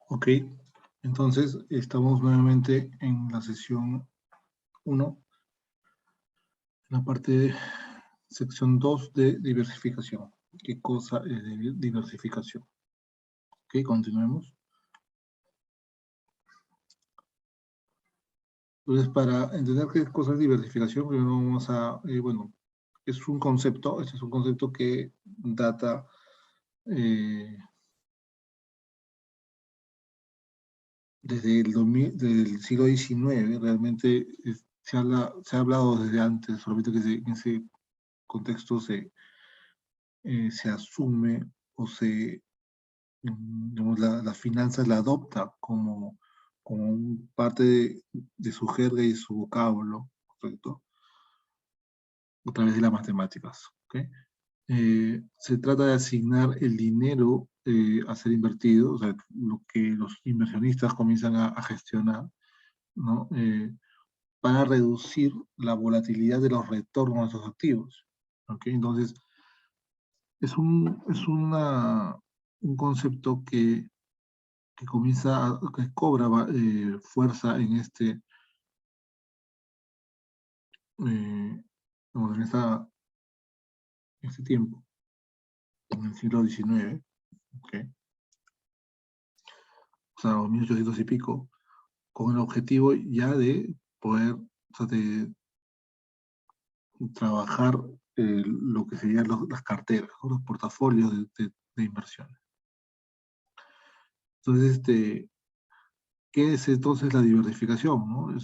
Ok, entonces estamos nuevamente en la sesión 1, en la parte de sección 2 de diversificación. ¿Qué cosa es diversificación? Ok, continuemos. Entonces, para entender qué cosa es diversificación, primero vamos a, bueno, es un concepto, este es un concepto que data desde del siglo XIX, realmente se ha hablado desde antes, solamente que en ese contexto se asume o digamos, las finanzas la adopta como parte de su jerga y su vocablo, ¿correcto? A través de las matemáticas, ¿ok? Se trata de asignar el dinero a ser invertido, o sea, lo que los inversionistas comienzan a gestionar, ¿no? Para reducir la volatilidad de los retornos de esos activos, ¿ok? Entonces, un concepto que cobra fuerza eh, en este tiempo, en el siglo XIX, ¿okay? O sea, 1800 y pico, con el objetivo ya de poder, o sea, de trabajar lo que serían las carteras, ¿no? Los portafolios de inversiones. Entonces, ¿qué es entonces la diversificación? ¿No?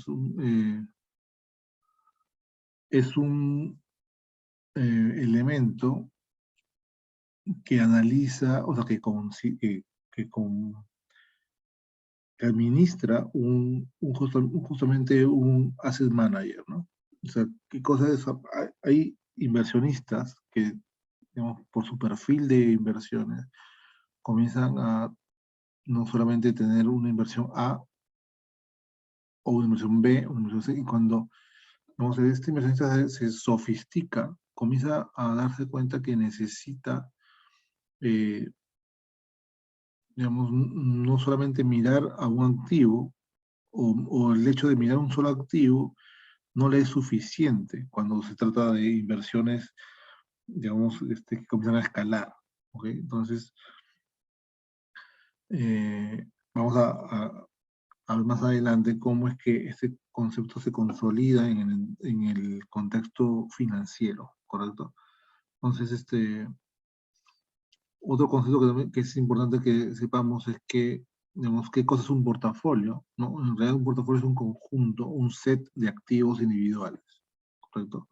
Es un elemento que analiza, o sea, que administra justamente un asset manager, ¿no? O sea, ¿qué cosa es? Hay inversionistas que, digamos, por su perfil de inversiones, comienzan a no solamente tener una inversión A o una inversión B, o una inversión C, y cuando, vamos a ver, este inversionista se sofistica, comienza a darse cuenta que necesita eh, digamos, no solamente mirar a un activo o el hecho de mirar un solo activo no le es suficiente cuando se trata de inversiones, digamos, que comienzan a escalar. ¿Okay? Entonces, vamos a ver más adelante cómo es que este concepto se consolida en el contexto financiero, ¿correcto? Entonces, otro concepto que es importante que sepamos es que, digamos, qué cosa es un portafolio, ¿no? En realidad un portafolio es un conjunto, un set de activos individuales, ¿correcto?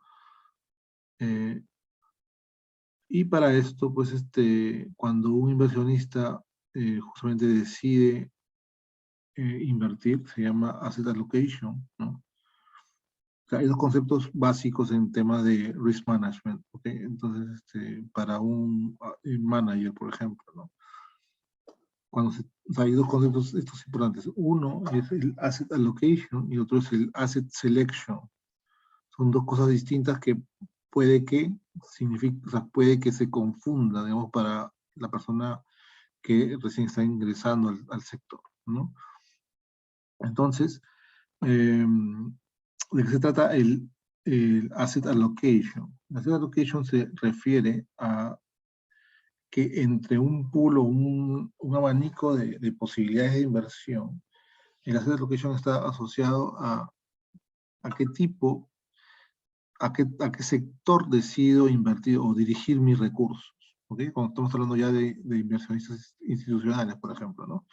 Eh, y para esto, pues, cuando un inversionista justamente decide invertir, se llama asset allocation, ¿no? O sea, hay dos conceptos básicos en temas de risk management, ¿ok? Entonces, para un manager, por ejemplo, ¿no? O sea, hay dos conceptos estos importantes. Uno es el asset allocation y otro es el asset selection. Son dos cosas distintas que puede que o sea, puede que se confunda, digamos, para la persona que recién está ingresando al sector, ¿no? Entonces, ¿de qué se trata el asset allocation? El asset allocation se refiere a que entre un pool o un abanico de posibilidades de inversión, el asset allocation está asociado a qué tipo, a qué sector decido invertir o dirigir mis recursos. ¿Okay? Cuando estamos hablando ya de inversionistas institucionales, por ejemplo, ¿no?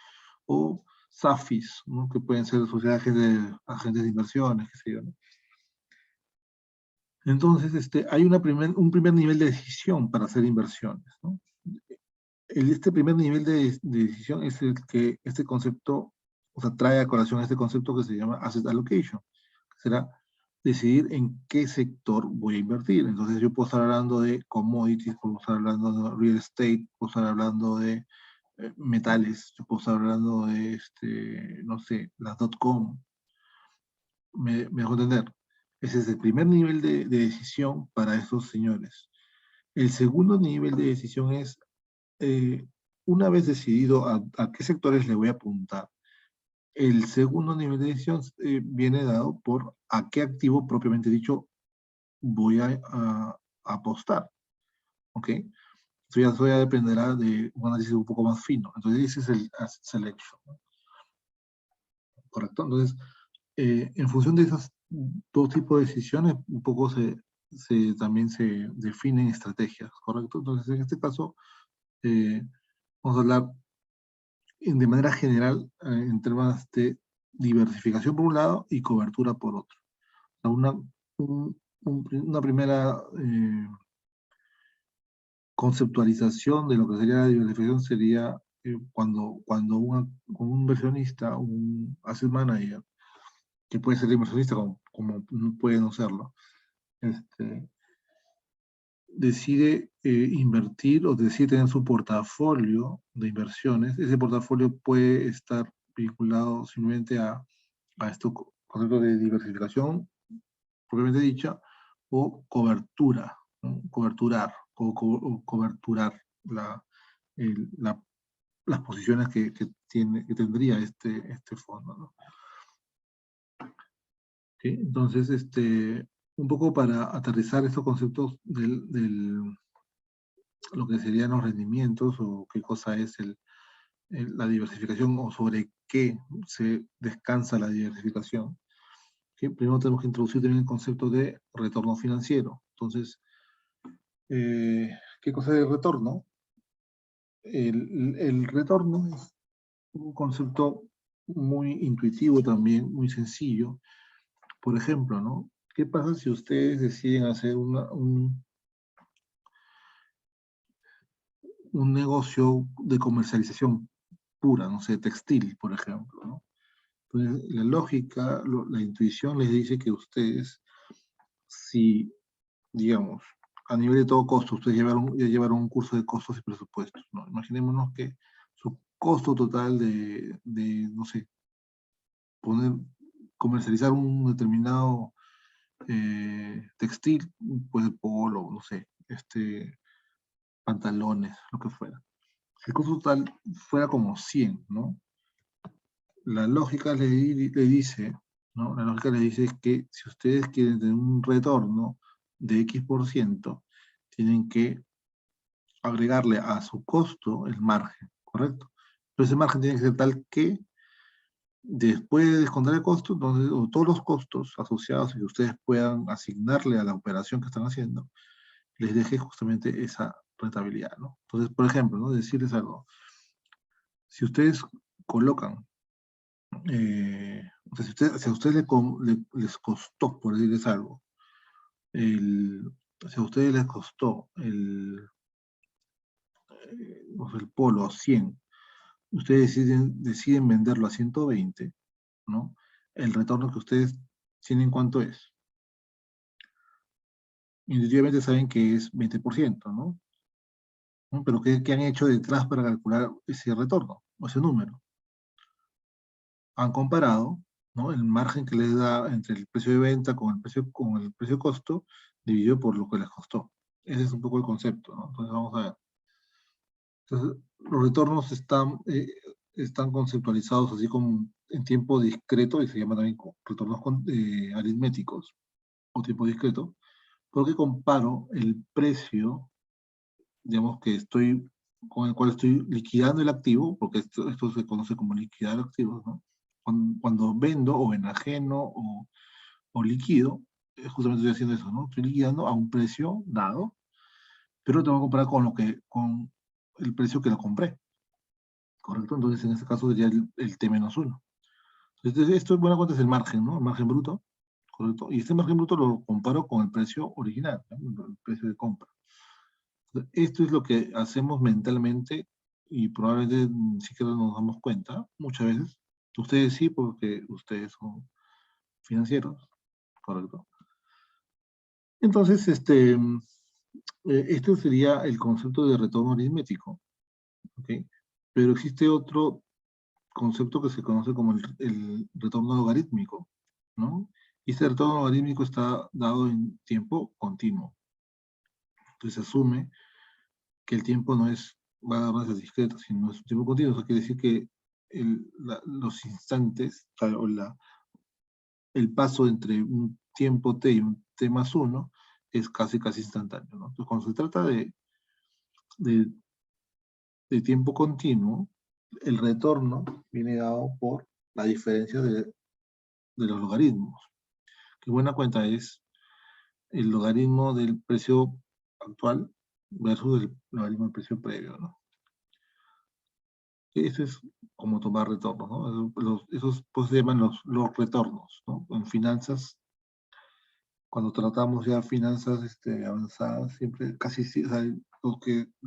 O SAFIs, ¿no? Que pueden ser sociedades agentes de inversiones, qué sé yo, ¿no? Entonces, hay un primer nivel de decisión para hacer inversiones, ¿no? Este primer nivel de decisión es el que este concepto, o sea, trae a colación este concepto que se llama asset allocation, que será decidir en qué sector voy a invertir. Entonces yo puedo estar hablando de commodities, puedo estar hablando de real estate, puedo estar hablando de metales, yo puedo estar hablando de, no sé, las .com. Me dejo entender. Ese es el primer nivel de decisión para esos señores. El segundo nivel de decisión es una vez decidido a qué sectores le voy a apuntar, el segundo nivel de decisión viene dado por a qué activo propiamente dicho voy a apostar, ¿ok? Eso ya dependerá de un análisis un poco más fino. Entonces ese es el asset selection, ¿no? ¿Correcto? Entonces, en función de esos dos tipos de decisiones, un poco también se definen estrategias, ¿correcto? Entonces, en este caso, vamos a hablar de manera general en temas de diversificación por un lado y cobertura por otro. O sea, una primera conceptualización de lo que sería la diversificación sería cuando un inversionista, un asset manager, que puede ser inversionista como puede no serlo, decide invertir o decide tener su portafolio de inversiones. Ese portafolio puede estar vinculado simplemente a este concepto de diversificación, propiamente dicha, o cobertura, ¿no? O coberturar las posiciones que tendría este fondo, ¿no? ¿Sí? Entonces, un poco para aterrizar estos conceptos lo que serían los rendimientos o qué cosa es la diversificación o sobre qué se descansa la diversificación. ¿Sí? Primero tenemos que introducir también el concepto de retorno financiero. Entonces, ¿qué cosa es el retorno? El retorno es un concepto muy intuitivo también, muy sencillo. Por ejemplo, ¿no? ¿Qué pasa si ustedes deciden hacer un negocio de comercialización pura, no sé, textil, por ejemplo, ¿no? Entonces, la lógica, la intuición les dice que ustedes, si, digamos, a nivel de todo costo, ustedes ya llevaron un curso de costos y presupuestos, ¿no? Imaginémonos que su costo total no sé, comercializar un determinado textil, pues polo, no sé, pantalones, lo que fuera. Si el costo total fuera como 100, ¿no? La lógica le dice, ¿no? La lógica le dice que si ustedes quieren tener un retorno de X%, tienen que agregarle a su costo el margen, ¿correcto? Pero ese margen tiene que ser tal que después de descontar el costo, entonces, o todos los costos asociados que ustedes puedan asignarle a la operación que están haciendo, les deje justamente esa rentabilidad, ¿no? Entonces, por ejemplo, ¿no? Decirles algo. Si ustedes colocan, o sea, si a ustedes les costó, por decirles algo, si a ustedes les costó el polo a 100, ustedes deciden venderlo a 120, ¿no? El retorno que ustedes tienen, ¿cuánto es? Intuitivamente saben que es 20%, ¿no? ¿No? Pero ¿qué han hecho detrás para calcular ese retorno, o ese número? Han comparado, ¿no? El margen que les da entre el precio de venta con el precio costo, dividido por lo que les costó. Ese es un poco el concepto, ¿no? Entonces vamos a ver. Entonces, los retornos están conceptualizados así como en tiempo discreto, y se llaman también retornos aritméticos, o tiempo discreto, porque comparo el precio, digamos, con el cual estoy liquidando el activo, porque esto se conoce como liquidar activos, ¿no? Cuando vendo o enajeno o liquido, justamente estoy haciendo eso, ¿no? Estoy liquidando a un precio dado, pero tengo que comprar con el precio que lo compré, ¿correcto? Entonces, en este caso sería el T-1. Entonces, esto es buena cuenta es el margen, ¿no? El margen bruto, ¿correcto? Y este margen bruto lo comparo con el precio original, ¿no? El precio de compra. Esto es lo que hacemos mentalmente y probablemente ni siquiera nos damos cuenta muchas veces. Ustedes sí, porque ustedes son financieros, correcto. Entonces, esto sería el concepto de retorno aritmético, ¿ok? Pero existe otro concepto que se conoce como el retorno logarítmico, ¿no? Y este retorno logarítmico está dado en tiempo continuo. Entonces se asume que el tiempo no es va a dar una discreta, si no es un tiempo continuo. Eso quiere decir que los instantes, o el paso entre un tiempo t y un t más 1 es casi instantáneo, ¿no? Entonces, cuando se trata de, de tiempo continuo, el retorno viene dado por la diferencia de los logaritmos. Que buena cuenta es el logaritmo del precio actual versus el logaritmo del precio previo, ¿no? Eso es como tomar retornos, ¿no? Esos pues, se llaman los retornos, ¿no? En finanzas, cuando tratamos ya finanzas avanzadas, siempre, casi, o sea,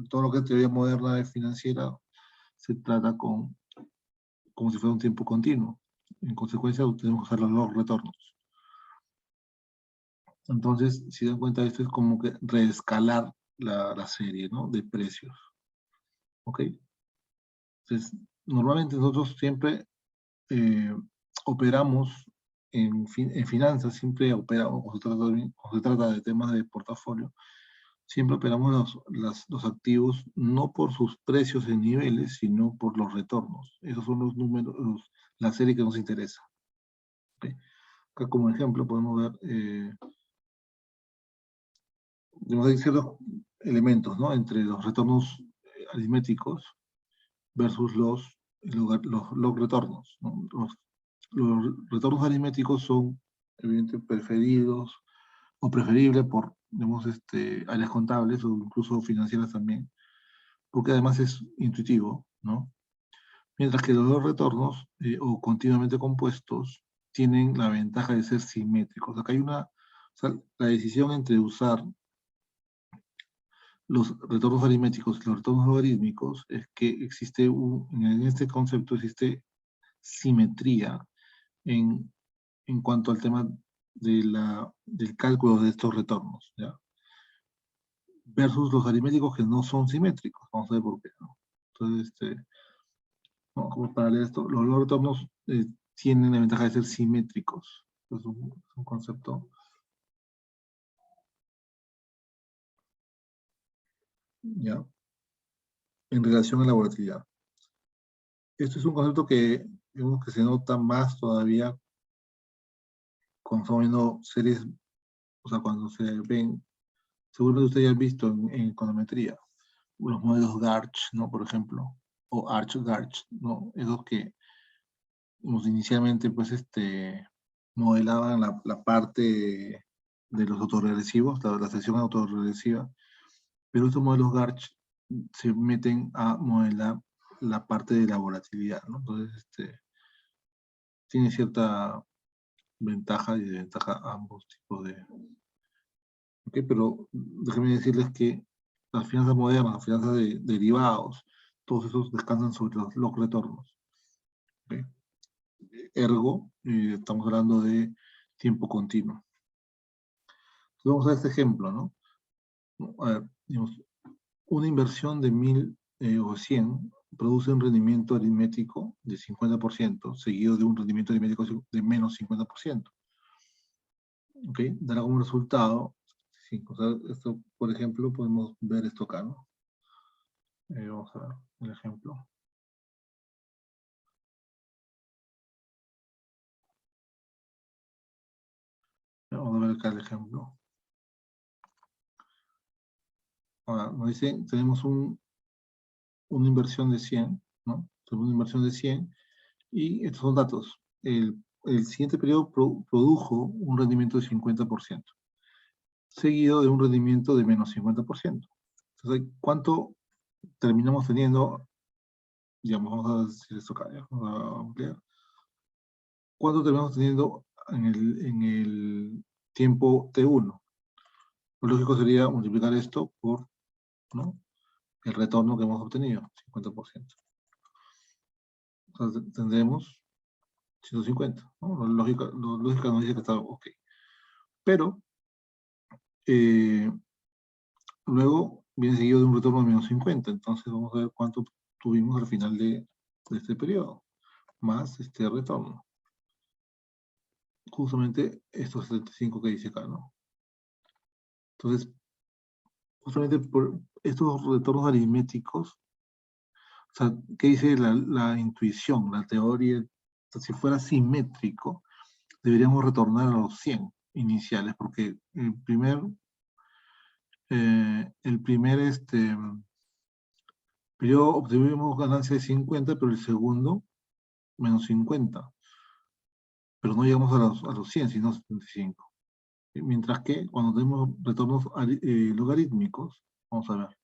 todo lo que es teoría moderna de financiera se trata como si fuera un tiempo continuo. En consecuencia, tenemos que usar los retornos. Entonces, si dan cuenta, esto es como que reescalar la serie, ¿no? De precios. ¿Ok? Entonces, normalmente nosotros siempre operamos en finanzas, siempre operamos, cuando se trata de temas de portafolio, siempre operamos los activos no por sus precios en niveles, sino por los retornos. Esos son los números, la serie que nos interesa. ¿Okay? Acá como ejemplo podemos ver, hay ciertos elementos, ¿no? Entre los retornos aritméticos versus los retornos, ¿no? Los retornos aritméticos son, evidentemente, preferidos o preferibles por, digamos, áreas contables o incluso financieras también, porque además es intuitivo, ¿no? Mientras que los dos retornos o continuamente compuestos tienen la ventaja de ser simétricos. Acá hay o sea, la decisión entre usar los retornos aritméticos y los retornos logarítmicos es que existe en este concepto existe simetría en cuanto al tema del cálculo de estos retornos, ¿ya? Versus los aritméticos que no son simétricos. Vamos a ver por qué, ¿no? Entonces, como para leer esto, los retornos tienen la ventaja de ser simétricos. Es un concepto, ¿ya? En relación a la volatilidad. Esto es un concepto que, digamos, que se nota más todavía cuando estamos viendo series, o sea, cuando se ven, seguramente ustedes ya han visto en econometría, los modelos Garch, ¿no? Por ejemplo, o Arch-Garch, ¿no? Esos que inicialmente, pues, modelaban la parte de los autorregresivos, la sección autorregresiva, pero estos modelos Garch se meten a modelar la parte de la volatilidad, ¿no? Entonces, tiene cierta ventaja y desventaja ambos tipos de... ¿Ok? Pero déjenme decirles que las finanzas modernas, las finanzas de derivados, todos esos descansan sobre los retornos. ¿Ok? Ergo, estamos hablando de tiempo continuo. Entonces, vamos a este ejemplo, ¿no? A ver, digamos, una inversión de 1000 o 100 produce un rendimiento aritmético de 50%, seguido de un rendimiento aritmético de menos 50%. ¿Ok? Dará como resultado 5. O sea, esto, por ejemplo, podemos ver esto acá, ¿no? Vamos a ver el ejemplo. Vamos a ver acá el ejemplo. Ahora, nos dice, tenemos una inversión de 100, ¿no? Tenemos una inversión de 100 y estos son datos. El siguiente periodo produjo un rendimiento de 50%, seguido de un rendimiento de menos 50%. Entonces, ¿cuánto terminamos teniendo? Digamos, vamos a decir esto acá, ¿ya? Vamos a ampliar. ¿Cuánto terminamos teniendo en el tiempo T1? Lo lógico sería multiplicar esto por, ¿no?, el retorno que hemos obtenido, 50%. Entonces tendremos 150, ¿no? Lógica nos dice que está ok. Pero luego viene seguido de un retorno de menos 50, entonces vamos a ver cuánto tuvimos al final de este periodo, más este retorno. Justamente estos 75 que dice acá, ¿no? Entonces, justamente por estos retornos aritméticos O sea, ¿qué dice la intuición, la teoría? O sea, si fuera simétrico, deberíamos retornar a los 100 iniciales, porque el primer periodo obtuvimos ganancia de 50, pero el segundo menos 50. Pero no llegamos a los 100, sino 75. Mientras que cuando tenemos retornos logarítmicos, vamos a ver,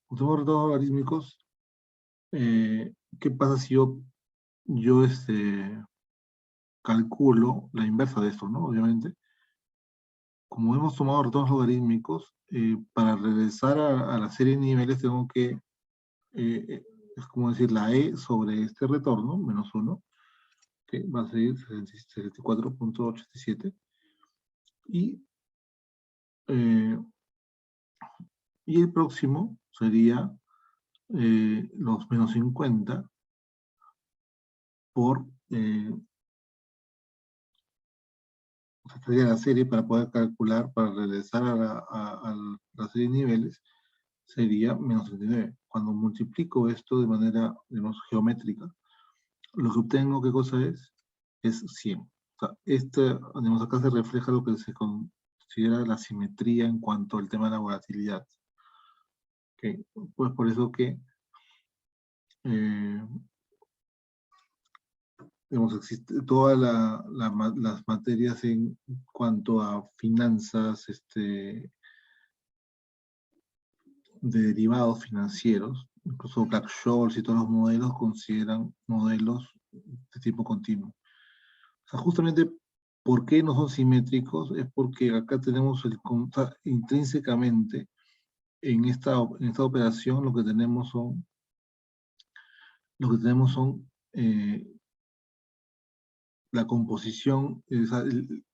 cuando tenemos retornos logarítmicos, ¿qué pasa si yo calculo la inversa de esto, ¿no? Obviamente, como hemos tomado retornos logarítmicos, para regresar a la serie de niveles tengo que, es como decir, la E sobre este retorno, menos 1, que va a ser 64.87, eh, y el próximo sería los menos 50 por sería la serie para poder calcular, para regresar a la serie de niveles, sería menos 39. Cuando multiplico esto de manera, digamos, geométrica, lo que obtengo, ¿qué cosa es? Es 100. O sea, digamos, acá se refleja lo que se considera la simetría en cuanto al tema de la volatilidad. ¿Okay? Pues por eso que digamos, existe todas las materias en cuanto a finanzas, de derivados financieros, incluso Black-Scholes y todos los modelos consideran modelos de tipo continuo. O sea, justamente, ¿por qué no son simétricos? Es porque acá tenemos intrínsecamente en esta operación lo que tenemos son la composición,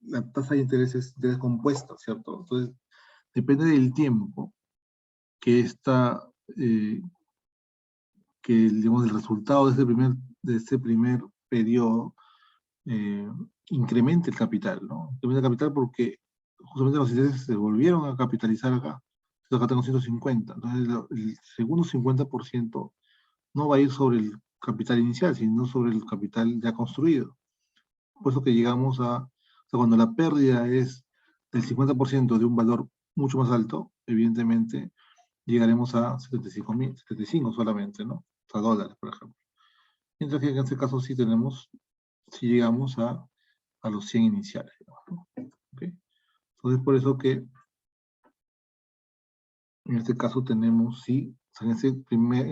la tasa de interés es compuesta, ¿cierto? Entonces, depende del tiempo que digamos, el resultado de este primer periodo incremente el capital, ¿no? Incrementa el capital porque justamente los intereses se volvieron a capitalizar acá. Entonces acá tengo 150. Entonces el segundo 50% no va a ir sobre el capital inicial, sino sobre el capital ya construido. Por eso que llegamos o sea, cuando la pérdida es del 50% de un valor mucho más alto, evidentemente llegaremos a 75 solamente, ¿no? O sea, dólares, por ejemplo. Mientras que en este caso sí llegamos a los 100 iniciales, digamos, ¿no? ¿Okay? Entonces, por eso que en este caso tenemos, sí, o sea, en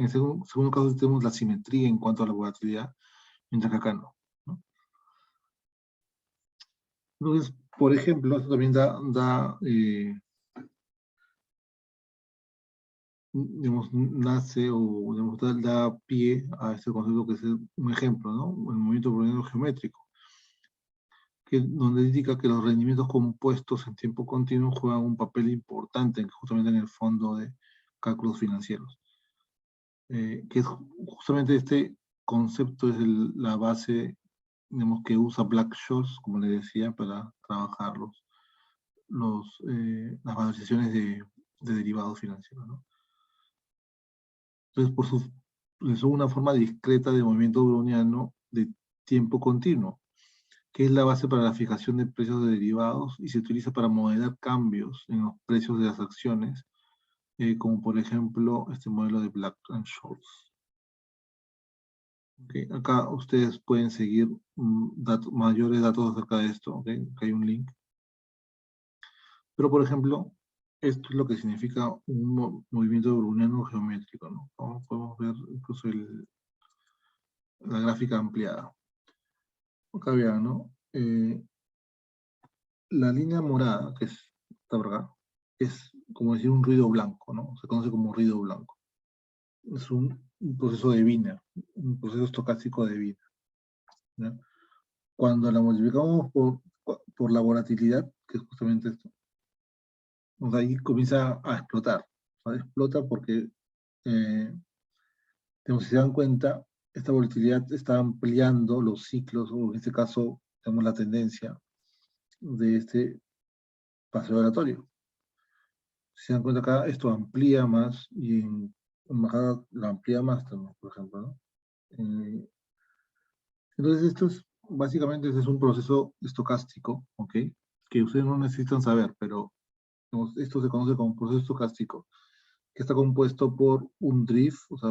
ese segundo caso tenemos la simetría en cuanto a la volatilidad, mientras que acá no, ¿no? Entonces, por ejemplo, esto también digamos, nace o digamos, da pie a este concepto que es un ejemplo, ¿no? El movimiento browniano geométrico, donde indica que los rendimientos compuestos en tiempo continuo juegan un papel importante justamente en el fondo de cálculos financieros. Que es justamente este concepto es la base, digamos, que usa Black-Scholes, como le decía, para trabajar las valorizaciones de derivados financieros, ¿no? Entonces, es una forma discreta de movimiento browniano de tiempo continuo, que es la base para la fijación de precios de derivados y se utiliza para modelar cambios en los precios de las acciones, como por ejemplo este modelo de Black-Scholes. Okay. Acá ustedes pueden seguir mayores datos acerca de esto, ¿okay? Acá hay un link. Pero por ejemplo, esto es lo que significa un movimiento browniano geométrico, ¿no? Podemos ver incluso la gráfica ampliada. Acá vean, ¿no? La línea morada, que es esta por acá, es como decir un ruido blanco, ¿no? Se conoce como ruido blanco. Es un proceso de Wiener, un proceso estocástico de Wiener, ¿no? Cuando la multiplicamos por la volatilidad, que es justamente esto, pues ahí comienza a explotar. O sea, explota porque, si se dan cuenta, esta volatilidad está ampliando los ciclos, o en este caso, tenemos la tendencia de este paseo aleatorio. Si se dan cuenta acá, esto amplía más y embajada la amplía más también, por ejemplo, ¿no? Entonces, esto es, básicamente, ese es un proceso estocástico, ¿ok? Que ustedes no necesitan saber, pero digamos, esto se conoce como proceso estocástico, que está compuesto por un drift, o sea,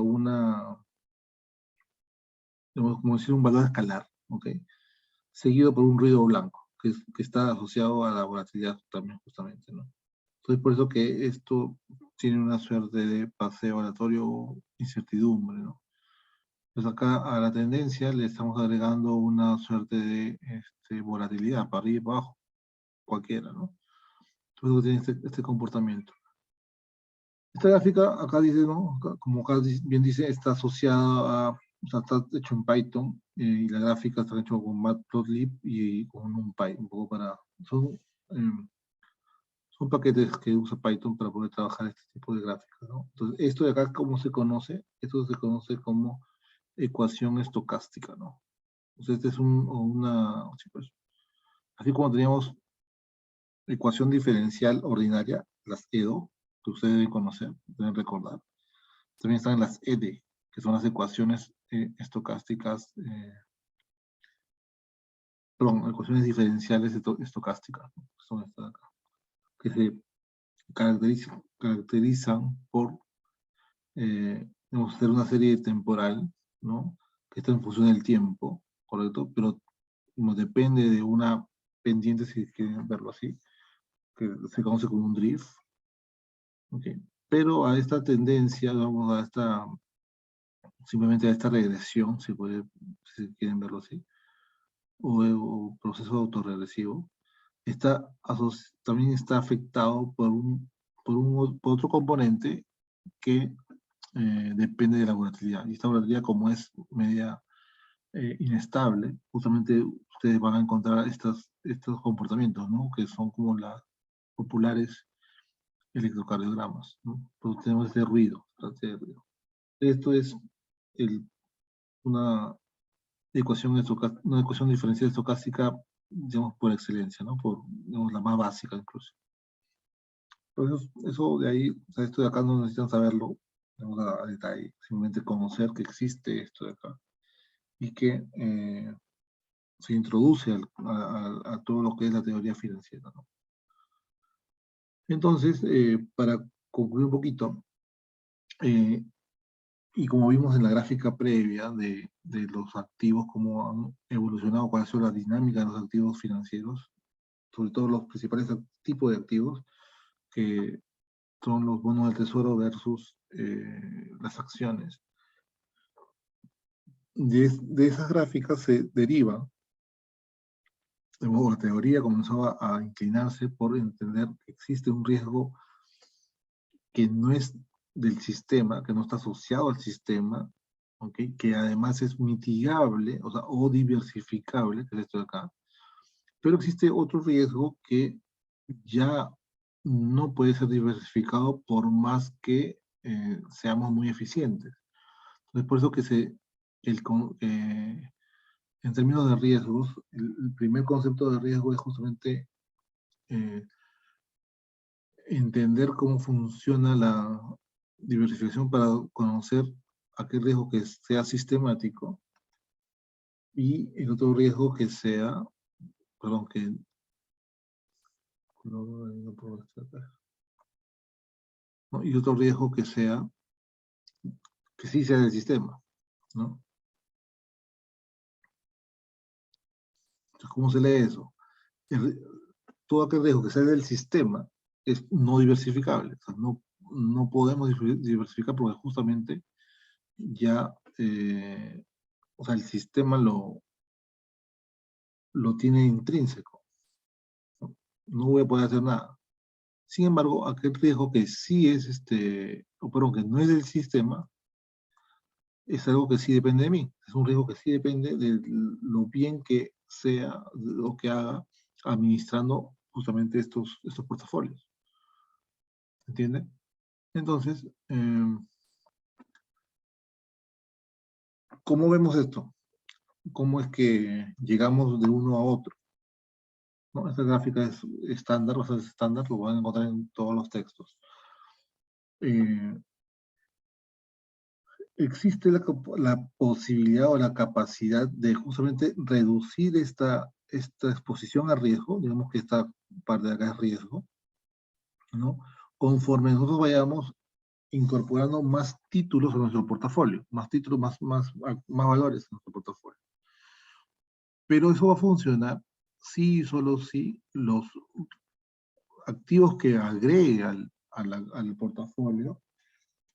digamos, como decir, un valor escalar, ¿ok? Seguido por un ruido blanco, que está asociado a la volatilidad también, justamente, ¿no? Entonces, por eso que esto tiene una suerte de paseo aleatorio, incertidumbre, ¿no? Pues acá a la tendencia le estamos agregando una suerte de volatilidad, para arriba y para abajo, cualquiera, ¿no? Entonces tiene este comportamiento. Esta gráfica acá dice, ¿no? Como acá bien dice, está asociada a, o sea, está hecho en Python, y la gráfica está hecho con Matplotlib y con NumPy, un poco para, eh, son paquetes que usa Python para poder trabajar este tipo de gráficas, ¿no? Entonces, esto de acá, ¿cómo se conoce? Esto se conoce como ecuación estocástica, ¿no? Entonces, este es sí, pues, así como teníamos ecuación diferencial ordinaria, las EDO, que ustedes deben conocer, deben recordar. También están las ED, que son las ecuaciones estocásticas, perdón, ecuaciones diferenciales estocásticas, ¿no? Son estas de acá, que se caracterizan por hacer una serie temporal, ¿no? Que está en función del tiempo, ¿correcto? Pero no depende de una pendiente, si quieren verlo así, que se conoce como un drift, ¿ok? Pero a esta tendencia, vamos a esta, simplemente a esta regresión, si quieren verlo así, o proceso autorregresivo, también está afectado por otro componente que depende de la volatilidad. Y esta volatilidad, como es media inestable, justamente ustedes van a encontrar estos comportamientos, ¿no? Que son como las populares electrocardiogramas, ¿no? Entonces tenemos este ruido. Esto es el- una una ecuación diferencial estocástica, digamos, por excelencia, ¿no? Digamos, la más básica incluso. Entonces, eso de ahí, o sea, esto de acá no necesitan saberlo, digamos, a detalle, simplemente conocer que existe esto de acá y que se introduce a todo lo que es la teoría financiera, ¿no? Entonces, para concluir un poquito, eh, y como vimos en la gráfica previa de los activos, cómo han evolucionado, cuál ha sido la dinámica de los activos financieros, sobre todo los principales tipos de activos, que son los bonos del tesoro versus las acciones. De esas gráficas se deriva, de modo, la teoría comenzaba a inclinarse por entender que existe un riesgo que no es del sistema, que no está asociado al sistema, ¿okay? Que además es mitigable, o sea, o diversificable, que es esto de acá, pero existe otro riesgo que ya no puede ser diversificado por más que seamos muy eficientes. Entonces, por eso que en términos de riesgos, el primer concepto de riesgo es justamente eh, entender cómo funciona la diversificación para conocer aquel riesgo que sea sistemático y el otro riesgo que sea, perdón, no puedo destacar, ¿no? Y otro riesgo que sí sea del sistema, ¿no? Entonces, ¿cómo se lee eso? El- Todo aquel riesgo que sea del sistema es no diversificable. O sea, no podemos diversificar porque justamente ya, o sea, el sistema lo tiene intrínseco. No voy a poder hacer nada. Sin embargo, aquel riesgo que sí es o perdón, que no es del sistema, es algo que sí depende de mí. Es un riesgo que sí depende de lo bien que sea, lo que haga administrando justamente estos portafolios. ¿Entienden? Entonces, ¿cómo vemos esto? ¿Cómo es que llegamos de uno a otro? ¿No? Esta gráfica es estándar, o sea, es estándar, lo van a encontrar en todos los textos. Eh, existe la posibilidad o la capacidad de justamente reducir esta exposición a riesgo, digamos que esta parte de acá es riesgo, ¿no? Conforme nosotros vayamos incorporando más títulos a nuestro portafolio, más títulos, más valores a nuestro portafolio. Pero eso va a funcionar si y solo si los activos que agregue al portafolio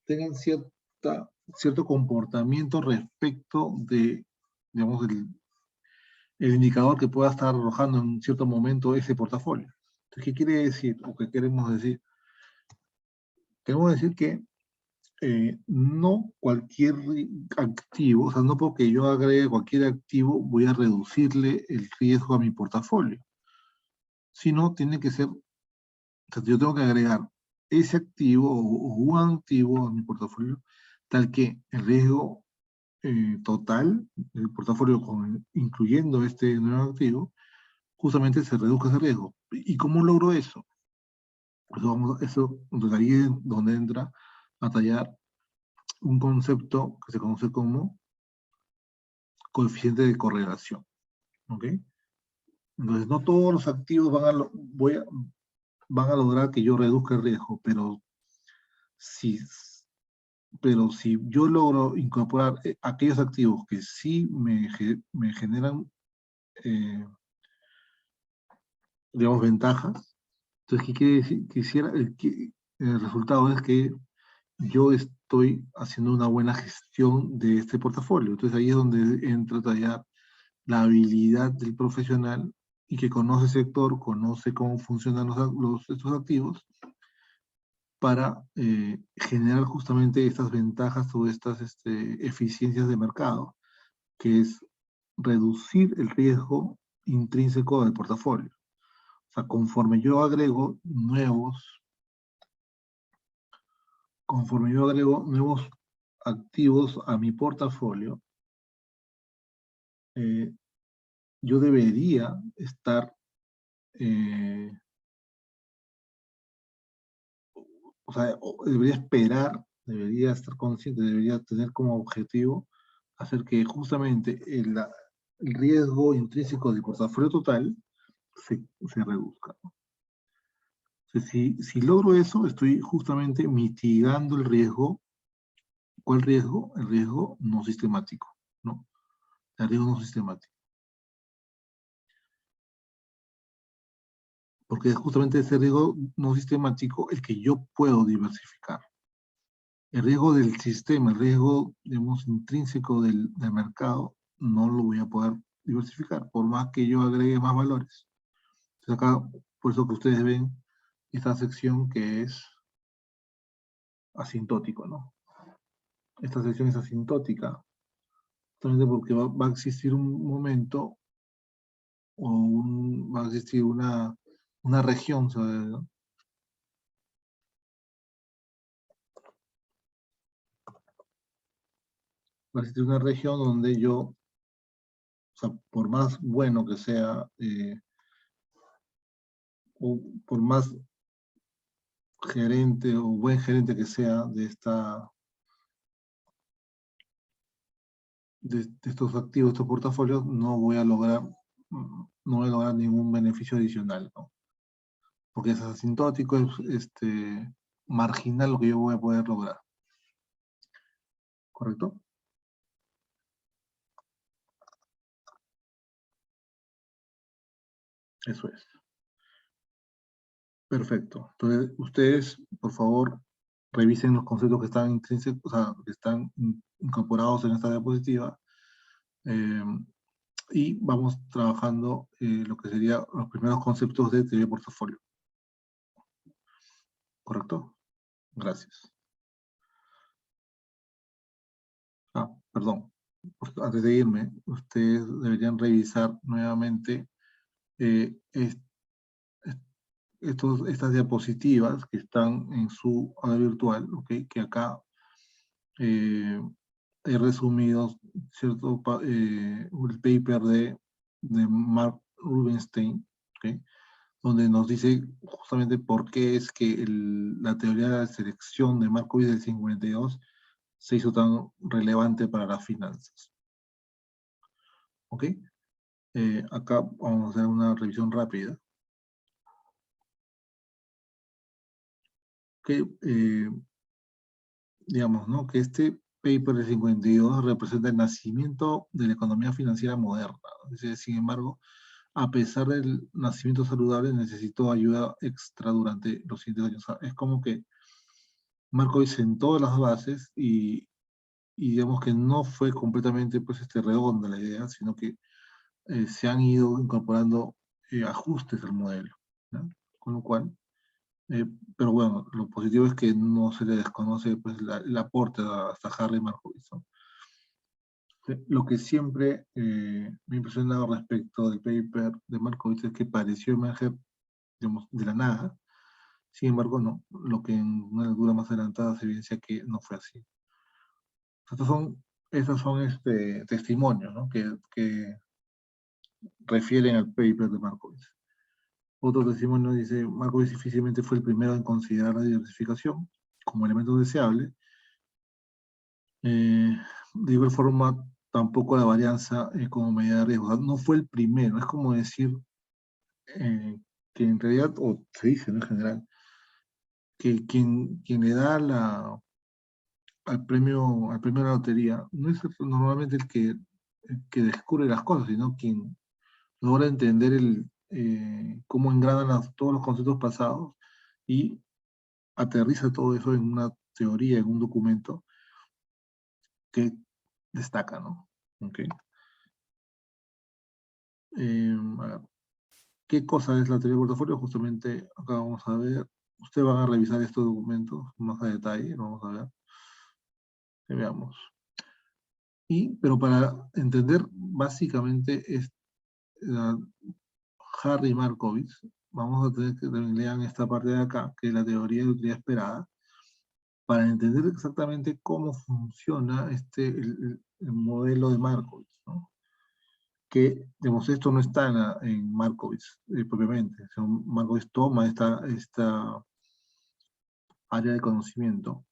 tengan cierto comportamiento respecto de, digamos, el indicador que pueda estar arrojando en cierto momento ese portafolio. Entonces, ¿qué quiere decir? ¿O qué queremos decir? Queremos decir que no cualquier activo, o sea, no porque yo agregue cualquier activo voy a reducirle el riesgo a mi portafolio, sino tiene que ser, o sea, yo tengo que agregar ese activo o un activo a mi portafolio tal que el riesgo total del portafolio incluyendo este nuevo activo, justamente se reduzca ese riesgo. ¿Y cómo logro eso? Pues entonces ahí es donde entra a tallar un concepto que se conoce como coeficiente de correlación. ¿Ok? Entonces, no todos los activos van a lograr que yo reduzca el riesgo, si, pero si yo logro incorporar aquellos activos que sí me generan, digamos, ventajas, entonces, ¿qué quiere decir? El resultado es que yo estoy haciendo una buena gestión de este portafolio. Entonces, ahí es donde entra ya la habilidad del profesional y que conoce el sector, conoce cómo funcionan estos activos para generar justamente estas ventajas o estas eficiencias de mercado, que es reducir el riesgo intrínseco del portafolio. O sea, conforme yo agrego nuevos activos a mi portafolio, yo debería estar, o sea, debería esperar, debería estar consciente, debería tener como objetivo hacer que justamente el riesgo intrínseco del portafolio total se reduzca. Entonces, si logro eso, estoy justamente mitigando el riesgo. ¿Cuál riesgo? El riesgo no sistemático, ¿no? El riesgo no sistemático. Porque es justamente ese riesgo no sistemático el que yo puedo diversificar. El riesgo del sistema, el riesgo, digamos, intrínseco del mercado, no lo voy a poder diversificar, por más que yo agregue más valores. Entonces acá, por eso que ustedes ven esta sección que es asintótico, ¿no? Esta sección es asintótica, justamente porque va a existir un momento va a existir una región, ¿sabes? ¿No? Va a existir una región donde yo, o sea, por más bueno que sea, o por más gerente o buen gerente que sea de estos activos, estos portafolios, no voy a lograr ningún beneficio adicional, ¿no? Porque es asintótico, es marginal lo que yo voy a poder lograr. ¿Correcto? Eso es. Perfecto. Entonces, ustedes, por favor, revisen los conceptos que están intrínsecos, o sea, que están incorporados en esta diapositiva. Y vamos trabajando lo que serían los primeros conceptos de teoría de portafolio. ¿Correcto? Gracias. Perdón. Antes de irme, ustedes deberían revisar nuevamente eh, estas diapositivas que están en su aula virtual, ¿okay? Que acá he resumido el paper de Mark Rubenstein, ¿okay? Donde nos dice justamente por qué es que la teoría de la selección de Markowitz del 52 se hizo tan relevante para las finanzas. ¿Ok? Acá vamos a hacer una revisión rápida. Que, digamos, ¿no? Que este paper de 52 representa el nacimiento de la economía financiera moderna, ¿no? Sin embargo, a pesar del nacimiento saludable, necesitó ayuda extra durante los siguientes años. O sea, es como que Markowitz sentó las bases y digamos que no fue completamente pues, redonda la idea, sino que se han ido incorporando ajustes al modelo, ¿no? Con lo cual, pero bueno, lo positivo es que no se le desconoce pues, el aporte hasta Harry Markowitz, ¿no? Lo que siempre me ha impresionado respecto del paper de Markowitz es que pareció emerger, digamos, de la nada. Sin embargo, no. Lo que en una lectura más adelantada se evidencia que no fue así. Estos son testimonios, ¿no? que refieren al paper de Markowitz. Otro testimonio dice, Markowitz difícilmente fue el primero en considerar la diversificación como elemento deseable. De igual forma, tampoco la varianza como medida de riesgo. O sea, no fue el primero. Es como decir que en realidad, o se dice, ¿no? En general, que quien le da al premio de la lotería no es normalmente el que descubre las cosas, sino quien logra entender cómo engranan todos los conceptos pasados y aterriza todo eso en una teoría, en un documento que destaca, ¿no? Okay. A ver, ¿qué cosa es la teoría del portafolio? Justamente acá vamos a ver. Ustedes van a revisar estos documentos más a detalle, vamos a ver. Que veamos. Pero para entender básicamente Harry Markowitz, vamos a tener que lean esta parte de acá, que es la teoría de utilidad esperada, para entender exactamente cómo funciona el modelo de Markowitz, ¿no? Que, digamos, esto no está en Markowitz propiamente. Markowitz toma esta área de conocimiento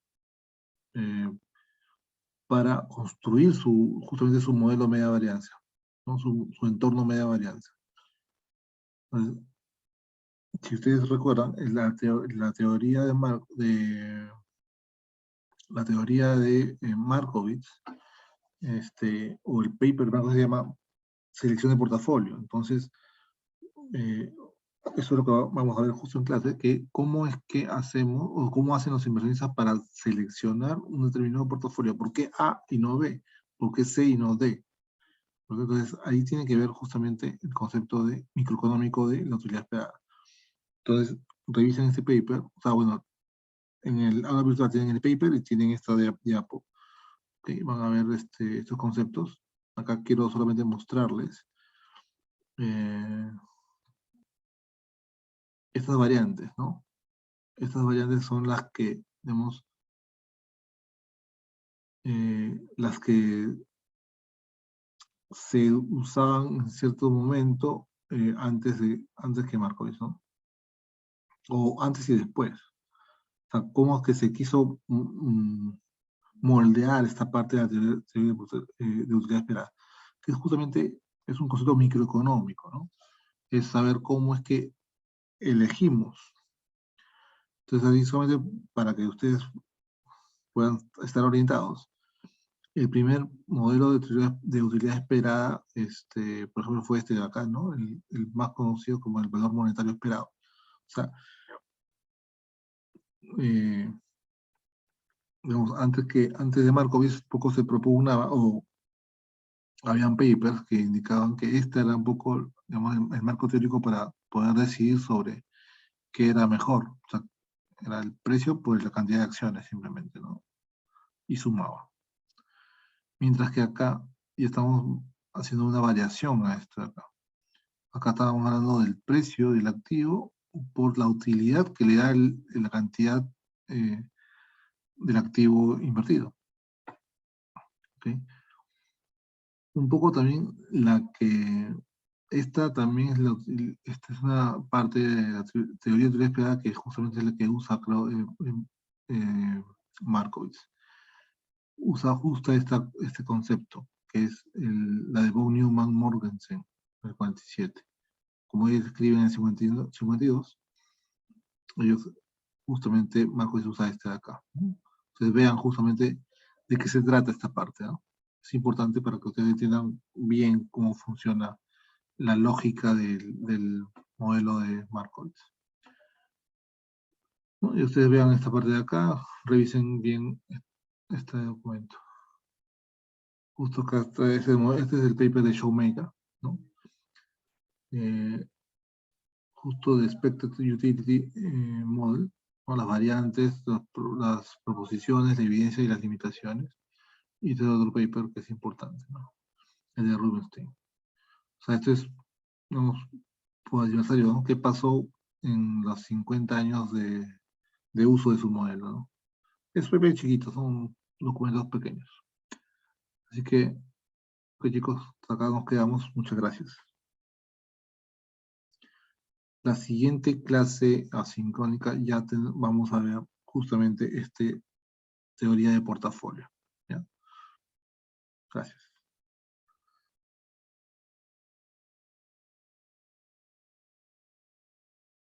para construir justamente su modelo media varianza, ¿no? Su entorno media varianza. Entonces, si ustedes recuerdan, la teoría la teoría de Markowitz, o el paper Markowitz se llama selección de portafolio. Entonces, eso es lo que vamos a ver justo en clase, que cómo es que hacemos, o cómo hacen los inversionistas para seleccionar un determinado portafolio. ¿Por qué A y no B? ¿Por qué C y no D? Entonces, ahí tiene que ver justamente el concepto de microeconómico de la utilidad esperada. Entonces, revisen este paper. O sea, bueno, en el aula virtual tienen el paper y tienen esta diapo. Okay, van a ver estos conceptos. Acá quiero solamente mostrarles estas variantes, ¿no? Estas variantes son las que se usaban en cierto momento antes que Markowitz, ¿no? O antes y después. O sea, cómo es que se quiso moldear esta parte de la teoría de utilidad esperada, que justamente es un concepto microeconómico, ¿no? Es saber cómo es que elegimos. Entonces, ahí solamente para que ustedes puedan estar orientados. El primer modelo de utilidad esperada, por ejemplo, fue este de acá, ¿no? El más conocido como el valor monetario esperado. O sea, digamos, antes de Markowitz, poco se propugnaba, o habían papers que indicaban que este era un poco, digamos, el marco teórico para poder decidir sobre qué era mejor. O sea, era el precio por la cantidad de acciones, simplemente, ¿no? Y sumaba. Mientras que acá ya estamos haciendo una variación a esto de acá. Acá estábamos hablando del precio del activo por la utilidad que le da la cantidad del activo invertido. ¿Okay? Un poco también esta también esta es una parte de la teoría de utilidad esperada que justamente es la que usa Markowitz. usa justo este concepto, que es la de von Neumann Morgensen, el 47. Como ellos escriben en el 52, ellos justamente, Marcos usa este de acá, ¿no? Ustedes vean justamente de qué se trata esta parte, ¿no? Es importante para que ustedes entiendan bien cómo funciona la lógica del modelo de Markowitz, ¿no? Y ustedes vean esta parte de acá, revisen bien este documento. Justo acá está este es el paper de Showmaker, ¿no? Justo de Expected Utility Model, ¿no? Las variantes, las proposiciones, la evidencia y las limitaciones. Y este otro paper que es importante, ¿no? El de Rubinstein. O sea, esto es, digamos, por aniversario, ¿no? ¿Qué pasó en los 50 años de uso de su modelo, ¿no? Es paper chiquito, son documentos pequeños. Así que, pues chicos, hasta acá nos quedamos. Muchas gracias. La siguiente clase asincrónica ya vamos a ver justamente teoría de portafolio, ¿ya? Gracias.